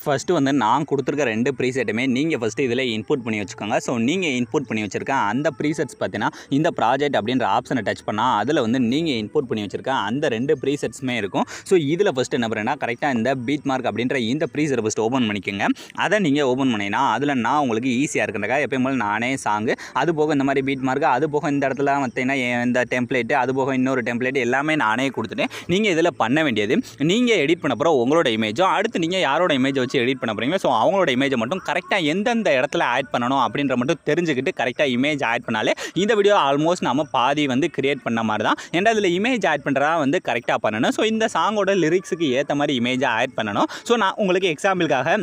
First வந்து நான் கொடுத்துருக்க 2 ப்ரீசெட்டுமே நீங்கள் ஃபஸ்ட்டு இதில் இன்புட் பண்ணி வச்சுக்கோங்க. ஸோ நீங்கள் இன்புட் பண்ணி வச்சுருக்க அந்த ப்ரீசெட்ஸ் பார்த்தீங்கன்னா இந்த ப்ராஜெக்ட் அப்படின்ற ஆப்ஷனை டச் பண்ணால் அதில் வந்து நீங்கள் இன்புட் பண்ணி வச்சுருக்க அந்த 2 ப்ரீசெட்ஸுமே இருக்கும். ஸோ இதில் ஃபஸ்ட்டு என்ன பண்ணுறேன்னா கரெக்டாக இந்த பீட் மார்க் அப்படின்ற இந்த ப்ரீசெட்டை ஃபஸ்ட்டு ஓப்பன் பண்ணிக்கோங்க. அதை நீங்கள் ஓப்பன் பண்ணிங்கன்னா அதில் நான் உங்களுக்கு ஈஸியாக இருக்கிறதுக்காக எப்பயும் போல் நானே சாங்கு அது போக இந்த மாதிரி பீட் மார்க் அது போக இந்த இடத்துல பார்த்தீங்கன்னா இந்த டெம்ப்ளேட்டு அது போக இன்னொரு டெம்ப்ளேட் எல்லாமே நானே கொடுத்துட்டேன். நீங்கள் இதில் பண்ண வேண்டியது நீங்கள் எடிட் பண்ண போகிற உங்களோட இமேஜும் அடுத்து நீங்கள் யாரோட இமேஜை வச்சு எடிட் பண்ண போகிறீங்களோ ஸோ அவங்களோட இமேஜை மட்டும் கரெக்டாக எந்தெந்த இடத்துல ஆட் பண்ணணும் அப்படின்ற மட்டும் தெரிஞ்சுக்கிட்டு கரெக்டாக இமேஜ் ஆட் பண்ணாலே இந்த வீடியோ ஆல்மோஸ்ட் நம்ம பாதி வந்து கிரியேட் பண்ண மாதிரி தான். ஏன்னா அதில் இமேஜ் ஆட் பண்ணுறதா வந்து கரெக்டாக பண்ணணும். ஸோ இந்த சாங்கோட லிரிக்ஸுக்கு ஏற்ற மாதிரி இமேஜை ஆட் பண்ணணும். ஸோ நான் உங்களுக்கு எக்ஸாம்பிளுக்காக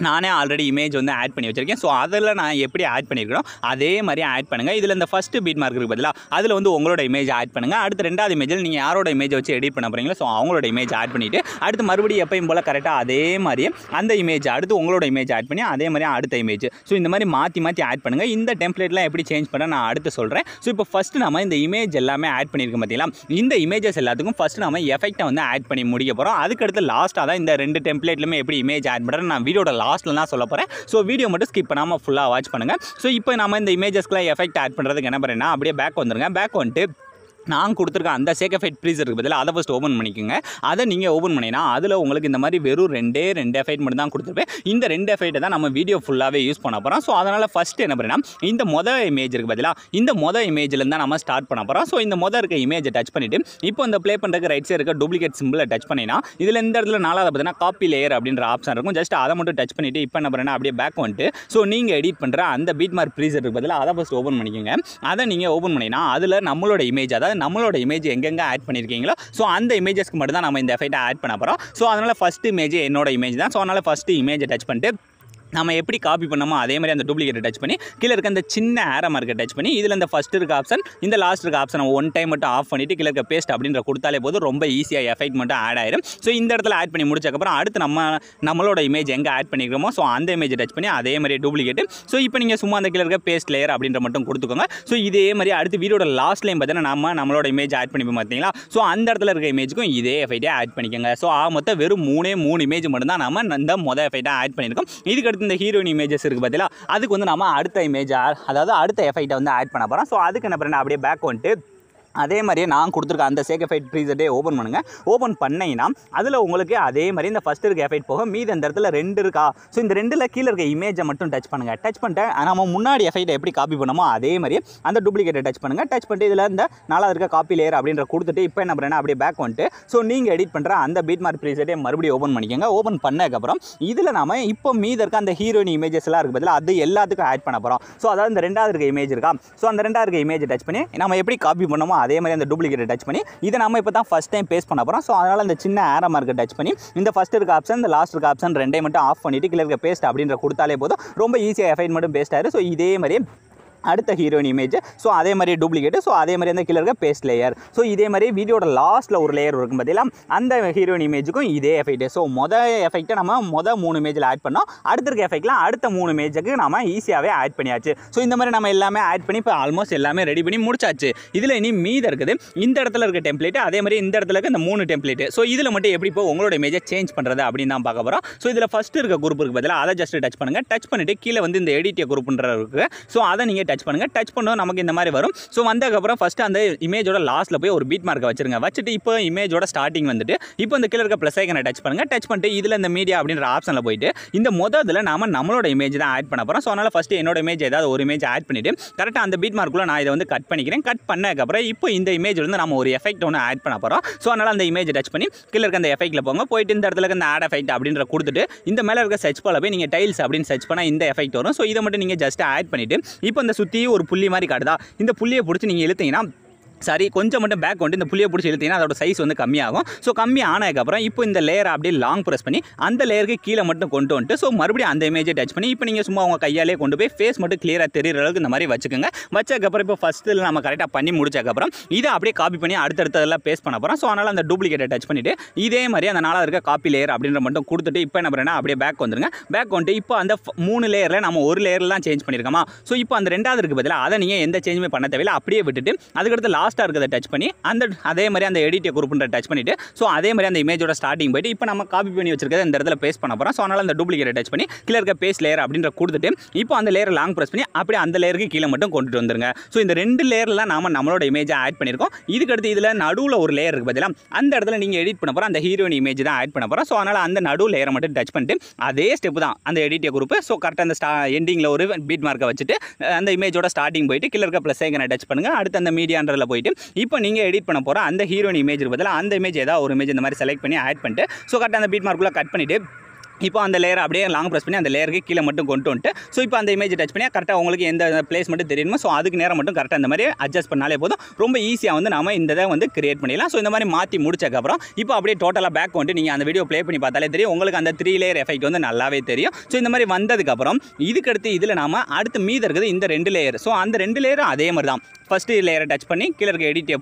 நானே ஆல்ரெடி இமேஜ் வந்து ஆட் பண்ணி வச்சுருக்கேன். ஸோ அதில் நான் எப்படி ஆட் பண்ணியிருக்கணும் அதே மாதிரி ஆட் பண்ணுங்கள். இதில் இந்த ஃபஸ்ட்டு பீட் மார்க்கு பதிலாக அதில் வந்து உங்களோட இமேஜ் ஆட் பண்ணுங்கள். அடுத்து 2வது இமேஜில் நீங்கள் யாரோட இமேஜை வச்சு எடிட் பண்ண போகிறீங்களோ ஸோ அவங்களோட இமேஜ் ஆட் பண்ணிவிட்டு அடுத்து மறுபடியும் எப்பயும் போல் கரெக்டாக அதே மாதிரியே அந்த இமேஜ் அடுத்து உங்களோட இமேஜ் ஆட் பண்ணி அதே மாதிரி அடுத்த இமேஜ் ஸோ இந்த மாதிரி மாற்றி ஆட் பண்ணுங்கள். இந்த டெம்ப்ளேட்லாம் எப்படி சேஞ்ச் பண்ண நான் அடுத்து சொல்கிறேன். ஸோ இப்போ ஃபஸ்ட்டு நம்ம இந்த இமேஜ் எல்லாமே ஆட் பண்ணியிருக்கோம் பார்த்தீங்களா, இந்த இமேஜஸ் எல்லாத்துக்கும் ஃபஸ்ட்டு நம்ம எஃபெக்ட்டை வந்து ஆட் பண்ணி முடிக்க போகிறோம். அதுக்கடுத்து லாஸ்ட்டாக தான் இந்த 2 டெம்ப்ளேட்லையுமே எப்படி இமேஜ் ஆட் பண்ணுறேன் நான் வீடியோட லாஸ்ட்டில் தான் சொல்ல போகிறேன். ஸோ வீடியோ மட்டும் ஸ்கிப் பண்ணாமல் ஃபுல்லாக வாட்ச் பண்ணுங்கள். ஸோ இப்போ நம்ம இந்த இமேஜஸ்க்குலாம் எஃபெக்ட் ஆட் பண்ணுறதுக்கு என்ன பண்ணுறேன்னா அப்படியே பேக் வந்துருங்க. பேக் வந்துட்டு நான் கொடுத்துருக்க அந்த சேகஃபைட் ப்ரீசருக்கு பதிலாக அதை ஃபஸ்ட்டு ஓப்பன் பண்ணிக்கோங்க. அதை நீங்கள் ஓப்பன் பண்ணிங்கன்னா அதில் உங்களுக்கு இந்த மாதிரி வெறும் 2 எஃபெக்ட் மட்டும் தான் கொடுத்துருப்பேன். இந்த 2 எஃபெக்ட்டை தான் நம்ம வீடியோ ஃபுல்லாகவே யூஸ் பண்ண போகிறோம். ஸோ அதனால் ஃபஸ்ட்டு என்ன பண்ணுறேன்னா இந்த இமேஜ் இருக்குது பதிலாக இந்த இமேஜில் தான் நம்ம ஸ்டார்ட் பண்ண போகிறோம். ஸோ இந்த இருக்க இமேஜை டச் பண்ணிவிட்டு இப்போ இந்த ப்ளே பண்ணுறதுக்கு ரைட் சைடு இருக்க டூப்ளிகேட் சிம்பிளை டச் பண்ணினா இதில் இந்த இடத்துல 4வது பார்த்தீங்கன்னா காப்பி லேயர் அப்படின்ற ஆப்ஷன் இருக்கும். ஜஸ்ட் அதை மட்டும் டச் பண்ணிவிட்டு இப்போ என்ன பண்ணுறேன்னா அப்படியே பேக் வந்துட்டு ஸோ நீங்கள் எடிட் பண்ணுற அந்த பீட் மார்க் ப்ரீசருக்கு பதிலாக அதை ஃபஸ்ட்டு ஓப்பன் பண்ணிக்கோங்க. அதை நீங்கள் ஓப்பன் பண்ணினா அதில் நம்மளோட இமேஜ் அதாவது நம்மளோட இமேஜ் எங்கெங்கே ஆட் பண்ணியிருக்கீங்களோ ஸோ அந்த இமேஜஸ்க்கு மட்டும் தான் நம்ம இந்த எஃபெக்ட்டை ஆட் பண்ண போகிறோம். ஸோ அதனால் ஃபஸ்ட்டு இமேஜ் என்னோட இமேஜ் தான். ஸோ அதனால் ஃபஸ்ட்டு இமேஜை டச் பண்ணிட்டு நம்ம எப்படி காப்பி பண்ணமோ அதே மாதிரி அந்த டூப்ளிகேட்டை டச் பண்ணி கீழே இருக்க அந்த சின்ன ஆரோ மார்க்கை டச் பண்ணி இதில் இந்த ஃபஸ்ட் இருக்க ஆப்ஷன் இந்த லாஸ்ட் இருக்க ஆப்ஷன் ஒன் டைம் மட்டும் ஆஃப் பண்ணிவிட்டு கீழே இருக்க பேஸ்ட் அப்படின்ற கொடுத்தாலே போதும் ரொம்ப ஈஸியாக எஃபெக்ட் மட்டும் ஆட் ஆயிடும். ஸோ இந்த இடத்துல ஆட் பண்ணி முடிச்சக்கப்புறம் அடுத்து நம்மளோட இமேஜ் எங்கே ஆட் பண்ணிக்கிறோமோ ஸோ அந்த இமேஜை டச் பண்ணி அதே மாதிரி டூப்ளிகேட்டு ஸோ இப்போ நீங்கள் சும்மா அந்த கீழே இருக்க பேஸ்ட் லேயர் அப்படின்ற மட்டும் கொடுத்துக்கோங்க. ஸோ இதே மாதிரி அடுத்து வீடியோட லாஸ்ட்லையும் பார்த்தீங்கன்னா நம்மளோட இமேஜ் ஆட் பண்ணிப்போம் பார்த்தீங்களா. ஸோ அந்த இடத்துல இருக்க இமேஜுக்கும் இதே எஃபெக்ட்டே ஆட் பண்ணிக்கோங்க. ஸோ மொத்தம் வெறும் 3 இமேஜ் மட்டும் தான் நம்ம இந்த எஃபெக்ட்டை ஆட் பண்ணியிருக்கோம். இதுக்கு அடுத்து இந்த ஹீரோயின் இமேஜஸ் இருக்கு பார்த்தீங்களா, அதுக்கு வந்து நம்ம அடுத்த இமேஜ் அதாவது அடுத்த எஃபெக்ட்டை வந்து ஆட் பண்ண போகிறோம். ஸோ அதுக்கு என்ன பண்ணுறேன் அப்படியே பேக் வந்துட்டு அதே மாதிரியே நான் கொடுத்துருக்க அந்த சேகஃபைட் ப்ரீசெட்டே ஓப்பன் பண்ணுங்கள். ஓப்பன் பண்ணிங்கன்னா அதில் உங்களுக்கு அதே மாதிரி இந்த ஃபஸ்ட்டு இருக்க எஃபெக்ட் போக மீது அந்த இடத்துல 2 இருக்கா. ஸோ இந்த 2ல் கீழே இருக்க இமேஜை மட்டும் டச் பண்ணுங்கள். டச் பண்ணிட்டு நம்ம முன்னாடி எஃபெக்ட்டை எப்படி காப்பி பண்ணமோ அதே மாதிரி அந்த டூப்ளிகேட்டை டச் பண்ணுங்கள். டச் பண்ணிட்டு இதில் இந்த 4வது இருக்க காப்பி லேயர் அப்படின்ற கொடுத்துட்டு இப்போ என்ன பண்ணுறேன்னா அப்படியே பேக் வந்துட்டு ஸோ நீங்கள் எடிட் பண்ணுற அந்த பீட் மார்க் ப்ரீசெட்டே மறுபடியும் ஓப்பன் பண்ணிக்கோங்க. ஓப்பன் பண்ணதுக்கப்புறம் இதில் நம்ம இப்போ மீது இருக்க அந்த ஹீரோயின் இமேஜஸ்லாம் இருக்குது பதில் அது எல்லாத்துக்கும் ஆட் பண்ண போகிறோம். ஸோ அதாவது இந்த 2வது இருக்க இமேஜ் இருக்கா. ஸோ அந்த 2வது இருக்க இமேஜை டச் பண்ணி நம்ம எப்படி காப்பி பண்ணமோ அதே மாதிரி அந்த டூப்ளிகேட் டச் பண்ணி இதை நம்ம இப்போ தான் ஃபஸ்ட் டைம் பேஸ்ட் பண்ண போகிறோம். ஸோ அதனால் இந்த சின்ன ஆரோ மார்க்கை டச் பண்ணி இந்த ஃபஸ்ட் இருக்க ஆப்ஷன் இந்த லாஸ்ட் இருக்க ஆப்ஷன் 2 மட்டும் ஆஃப் பண்ணிவிட்டு கீழே இருக்க பேஸ்ட் அப்படின்ற கொடுத்தாலே போதும் ரொம்ப ஈஸியாக எஃபெக்ட் மட்டும் பேஸ்ட் ஆயிடும். ஸோ இதே மாதிரி அடுத்த ஹீரோயின் இமேஜ் ஸோ அதே மாதிரி டூப்ளிகேட்டு ஸோ அதே மாதிரி அந்த கீழே இருக்க பேஸ்ட் லேயர் ஸோ இதே மாதிரி வீடியோட லாஸ்ட்டில் ஒரு லேயர் இருக்கும் பார்த்தீங்களா அந்த ஹீரோயின் இமேஜுக்கும் இதே எஃபெக்ட். ஸோ எஃபெக்ட்டை நம்ம 3 இமேஜில் ஆட் பண்ணோம். அடுத்த இருக்க எஃபெக்ட்லாம் அடுத்த 3 இமேஜுக்கு நம்ம ஈஸியாகவே ஆட் பண்ணியாச்சு. ஸோ இந்த மாதிரி நம்ம எல்லாமே ஆட் பண்ணி இப்போ ஆல்மோஸ்ட் எல்லாமே ரெடி பண்ணி முடிச்சாச்சு. இதில் இனி மீதி இருக்குது இந்த இடத்துல இருக்க டெம்ப்ளேட் அதே மாதிரி இந்த இடத்துல இருக்க இந்த 3 டெம்ப்ளேட். ஸோ இதில் மட்டும் எப்படி இப்போ உங்களோட இமேஜை சேஞ்ச் பண்ணுறது அப்படின்னு தான் பார்க்க போகிறோம். ஸோ இதில் ஃபஸ்ட்டு இருக்க குரூப் இருக்குது பதிலாக அதை ஜஸ்ட் டச் பண்ணுங்கள். டச் பண்ணிவிட்டு கீழே வந்து இந்த எடிட்டிய குரூப்ன்ற இருக்குது. ஸோ அதை நீங்கள் டச் பண்ணுங்கள். டச் பண்ண நமக்கு இந்த மாதிரி வரும். ஸோ வந்ததுக்கப்புறம் ஃபஸ்ட்டு அந்த இமேஜோட லாஸ்ட்டில் போய் ஒரு பீட் மார்க்கை வச்சுருங்க. வச்சுட்டு இப்போ இமேஜோட ஸ்டார்டிங் வந்துட்டு இப்போ இந்த கீழே இருக்க ப்ளஸ் ஐக்கனை டச் பண்ணுங்கள். டச் பண்ணிட்டு இதில் இந்த மீடியா அப்படின்ற ஆப்ஷனில் போயிட்டு இந்த இதில் நம்மளோட இமேஜ் தான் ஆட் பண்ண போகிறோம். ஸோ அதனால் ஃபஸ்ட்டு என்னோட இமேஜ் ஏதாவது ஒரு இமேஜ் ஆட் பண்ணிவிட்டு கரெக்டாக அந்த பீட் மார்க்குள்ளே நான் இதை வந்து கட் பண்ணிக்கிறேன். கட் பண்ணதுக்கப்புறம் இப்போ இந்த இமேஜ் வந்து நம்ம ஒரு எஃபெக்ட் ஒன்று ஆட் பண்ண போகிறோம். ஸோ அதனால் அந்த இமேஜ் டச் பண்ணி கீழே இருக்க அந்த எஃபெக்ட்டில் போங்க. போயிட்டு இந்த இடத்துல இந்த ஆட் எஃபெக்ட் அப்படின்ற கொடுத்துட்டு இந்த மேலே இருக்க சர்ச் பால போய் நீங்கள் டைல்ஸ் அப்படின்னு சர்ச் பண்ணால் இந்த எஃபெக்ட் வரும். ஸோ இதை மட்டும் நீங்கள் ஜஸ்ட் ஆட் பண்ணிவிட்டு இப்போ இந்த சுற்றி ஒரு புள்ளி மாதிரி காட்டுதா இந்த புள்ளியை பிடிச்சி நீங்கள் இழுத்தீங்கன்னா சரி கொஞ்சம் மட்டும் பேக் வந்துட்டு இந்த புள்ளியை பிடிச்சி இழுத்தீங்கன்னா அதோட சைஸ் வந்து கம்மியாகும். ஸோ கம்மி ஆனதுக்கப்புறம் இப்போ இந்த லேயரை அப்படியே லாங் ப்ரெஸ் பண்ணி அந்த லேயருக்கு கீழே மட்டும் கொண்டு வந்துட்டு ஸோ மறுபடியும் அந்த இமேஜை டச் பண்ணி இப்போ நீங்கள் சும்மா உங்கள் கையாலே கொண்டு போய் ஃபேஸ் மட்டும் கிளியராக தெரிகிற அளவுக்கு இந்த மாதிரி வச்சுக்கோங்க. வச்சதுக்கப்புறம் இப்போ ஃபஸ்ட்டில் நம்ம கரெக்டாக பண்ணி முடிச்சதுக்கப்புறம் இதை அப்படியே காப்பி பண்ணி அடுத்தடுத்ததெல்லாம் பேஸ்ட் பண்ண போகிறோம். ஸோ அதனால் அந்த டூப்ளிகேட்டை டச் பண்ணிவிட்டு இதே மாதிரி அந்த 4வது இருக்க காப்பி லேயர் அப்படின்ற மட்டும் கொடுத்துட்டு இப்போ என்ன பண்ணுறேன்னா அப்படியே பேக் வந்துருங்க. பேக் வந்துட்டு இப்போ அந்த 3 லேயரில் நம்ம ஒரு லேயர்லாம் சேஞ்ச் பண்ணியிருக்கோமா. ஸோ இப்போ அந்த 2வது இருக்குது பதிலாக அதை நீங்கள் எந்த சேஞ்சுமே பண்ண தேவையில்லை அப்படியே விட்டுட்டு அதுக்கடுத்து லாஸ்ட் லாஸ்ட்டாக இருக்கிறத டச் பண்ணி அதே மாதிரி அந்த எடிட்டை குரூப்ன்ற டச் பண்ணிவிட்டு ஸோ அதே மாதிரி அந்த இமேஜோட ஸ்டார்டிங் போய்ட்டு இப்போ நம்ம காப்பி பண்ணி வச்சிருக்கிறது இந்த இடத்துல பேஸ்ட் பண்ண போகிறோம். ஸோ அதனால் அந்த டூப்ளிகேட்டை டச் பண்ணி கீழே இருக்க பேஸ்ட் லேயர் அப்படின்ற கொடுத்துட்டு இப்போ அந்த லேயர் லாங் ப்ரெஸ் பண்ணி அப்படியே அந்த லேயருக்கு கீழே மட்டும் கொண்டுட்டு வந்துருங்க. ஸோ இந்த 2 லேயரில் நம்மளோட இமேஜை ஆட் பண்ணியிருக்கோம். இதுக்கடுத்து இதில் நடுவில் ஒரு லேயர் இருக்குது பார்த்தீங்களா, அந்த இடத்துல நீங்கள் எடிட் பண்ண போகிறோம் அந்த ஹீரோயின் இமேஜ் தான் ஆட் பண்ண போகிறோம். ஸோ அதனால் அந்த நடு லேயரை மட்டும் டச் பண்ணிட்டு அதே ஸ்டெப் தான் அந்த எடிட்டிய குரூப். ஸோ கரெக்டாக அந்த எண்டிங்கில் ஒரு பீட் மார்க்கை வச்சுட்டு அந்த இமேஜோட ஸ்டார்டிங் போயிட்டு கீழே இருக்க ப்ளஸ் ஐக்கனை டச் பண்ணுங்கள். அடுத்து அந்த மீடியான்றதில் போயிட்டு இப்போ நீங்கள் எடிட் பண்ண போகிற அந்த ஹீரோயின் இமேஜ் பதிலாக அந்த இமேஜ் ஏதாவது ஒரு இமேஜ் இந்த மாதிரி செலக்ட் பண்ணி ஆட் பண்ணிட்டு ஸோ கரெக்டாக அந்த பீட் மார்க்குள்ளே கட் பண்ணிவிட்டு இப்போ அந்த லேயர் அப்படியே லாங் ப்ரெஸ் பண்ணி அந்த லேயருக்கு கீழே மட்டும் கொண்டு வந்துட்டு ஸோ இப்போ அந்த இமேஜ் டச் பண்ணி கரெக்டாக உங்களுக்கு எந்த பிளேஸ் மட்டும் தெரியணுமோ ஸோ அதுக்கு நேரம் மட்டும் கரெக்டாக இந்த மாதிரி அட்ஜஸ்ட் பண்ணாலே போதும். ரொம்ப ஈஸியாக வந்து நம்ம இந்த இதை வந்து கிரியேட் பண்ணிடலாம். ஸோ இந்த மாதிரி மாற்றி முடிச்சக்கப்புறம் இப்போ அப்படியே டோட்டலாக பேக் வந்துட்டு நீங்கள் அந்த வீடியோ ப்ளே பண்ணி பார்த்தாலே தெரியும் உங்களுக்கு அந்த 3 லேயர் எஃபெக்ட் வந்து நல்லாவே தெரியும். ஸோ இந்த மாதிரி வந்ததுக்கப்புறம் இதுக்கடுத்து இதில் நாம அடுத்து மீது இருக்குது இந்த 2 லேயர். ஸோ அந்த 2 லேயரும் அதே மாதிரி தான் ஃபஸ்ட்டு லேயரை டச் பண்ணி கீழே இருக்க எடிட்டே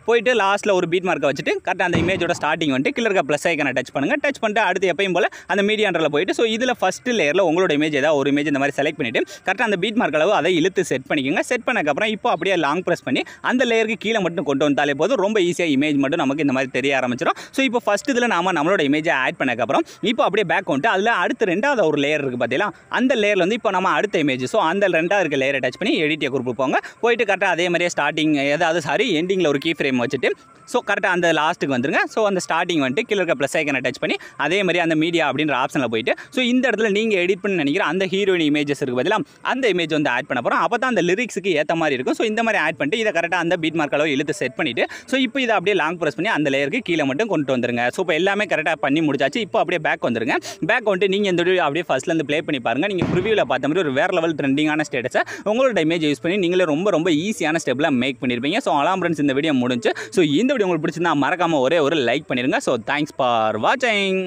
போயிட்டு லாஸ்ட்டில் ஒரு பீட் மார்க்கை வச்சுட்டு கரெக்டாக அந்த இமேஜோட ஸ்டார்டிங் வந்துட்டு கீழே இருக்க ப்ளஸ் ஐக்கனை டச் பண்ணுங்கள். டச் பண்ணிட்டு அடுத்து எப்பயும் போல் அந்த மீடியான்றதில் போயிட்டு ஸோ இதில் ஃபஸ்ட்டு லேயரில் உங்களோட இமேஜ் ஏதாவது ஒரு இமேஜ் இந்த மாதிரி செலக்ட் பண்ணிவிட்டு கரெக்டாக அந்த பீட் மார்க் அளவு அதை இழுத்து செட் பண்ணிக்கோங்க. செட் பண்ணக்கப்புறம் இப்போ அப்படியே லாங் ப்ரெஸ் பண்ணி அந்த லேயருக்கு கீழே மட்டும் கொண்டு வந்தாலே போதும். ரொம்ப ஈஸியாக இமேஜ் மட்டும் நமக்கு இந்த மாதிரி தெரிய ஆரம்பிச்சிடும். ஸோ இப்போ ஃபஸ்ட் இதில் நம்மளோட இமேஜை ஆட் பண்ணக்கப்புறம் இப்போ அப்படியே பேக் வந்துட்டு அதில் அடுத்து 2வது ஒரு லேயர் இருக்குது பார்த்தீங்களா, அந்த லேயரில் வந்து இப்போ நம்ம அடுத்த இமேஜ் ஸோ அந்த 2வது இருக்க லேயரை டச் பண்ணி எடிட்டிய குரூப் போயிட்டு கரெக்டாக அதே மாதிரியே ஸ்டார்டிங் எண்டிங்கில் ஒரு கீ ஃப்ரேம் வச்சுட்டு ஸோ கரெக்டாக அந்த லாஸ்ட்டுக்கு வந்துருங்க. ஸோ அந்த ஸ்டார்டிங் வந்துட்டு கீழே இருக்க ப்ளஸ் ஐக்கனை டச் பண்ணி அதே மாதிரி அந்த மீடியா அப்படின்ற ஆப்ஷனில் போயிட்டு ஸோ இந்த இடத்துல நீங்கள் எடிட் பண்ணி நினைக்கிற அந்த ஹீரோயின் இமேஜஸ் இருக்குது பதிலாக அந்த இமேஜ் வந்து ஆட் பண்ண போகிறோம். அப்போ தான் அந்த லிரிக்ஸுக்கு ஏற்ற மாதிரி இருக்கும். ஸோ இந்த மாதிரி ஆட் பண்ணிட்டு இதை கரெக்டாக அந்த பீட் மார்க் அளவு இழுத்து செட் பண்ணிவிட்டு ஸோ இப்போ இதை அப்படியே லாங் ப்ரெஸ் பண்ணி அந்த லேயருக்கு கீழே மட்டும் கொண்டு வந்துருங்க. ஸோ இப்போ எல்லாமே கரெக்டாக பண்ணி முடிச்சாச்சு. இப்போ அப்படியே பேக் வந்துருங்க. பேக் வந்துட்டு நீங்கள் இந்த வீடியோ அப்படியே ஃபஸ்ட்லேருந்து ப்ளே பண்ணி பாருங்கள். நீங்கள் ப்ரிவியூவில் பார்த்த மாதிரி ஒரு வேறு லெவல் ட்ரெண்டிங்கான ஸ்டேட்டஸை உங்களோட இமேஜ் யூஸ் பண்ணி நீங்களே ரொம்ப ஈஸியான ஸ்டெப்பில் மேக் பண்ணியிருப்பீங்க. ஸோ அலாம் ஃப்ரெண்ட்ஸ் இந்த வீடியோ முடிஞ்சு. ஸோ இந்த வீடியோ உங்களுக்கு பிடிச்சிருந்தா மறக்காமல் ஒரே ஒரு லைக் பண்ணிடுங்க. ஸோ தேங்க்ஸ் ஃபார் வாட்சிங்.